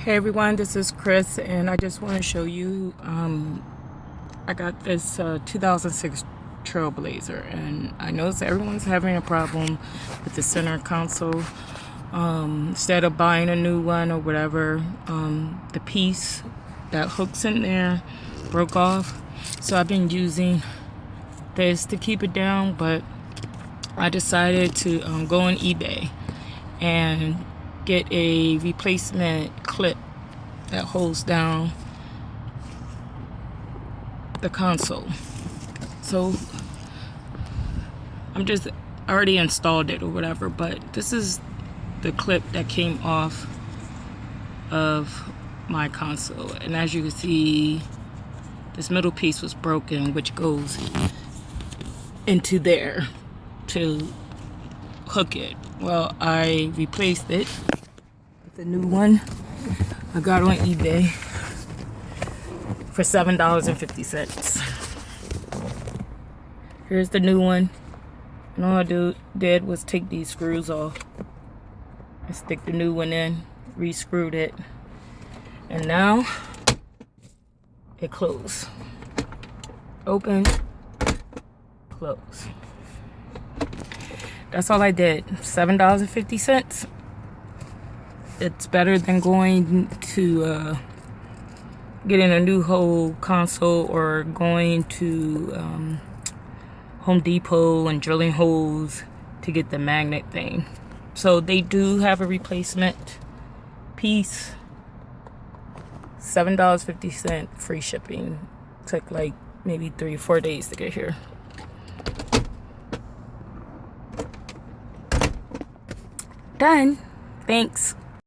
Hey everyone, this is Chris, and I just want to show you. I got this 2006 Trailblazer, and I noticed everyone's having a problem with the center console. Instead of buying a new one or whatever, the piece that hooks in there broke off. So I've been using this to keep it down, but I decided to go on eBay and get a replacement clip that holds down the console. So I already installed it or whatever, but this is the clip that came off of my console, and as you can see, this middle piece was broken, which goes into there to hook it. Well, I replaced it with a new one I got on eBay for $7.50. Here's the new one, and all I did was take these screws off and stick the new one in, re-screwed it, and now it closed. Open, close. That's all I did. $7.50. It's better than going to getting a new whole console or going to Home Depot and drilling holes to get the magnet thing. So they do have a replacement piece. $7.50, free shipping. Took like maybe 3 or 4 days to get here. Done. Thanks.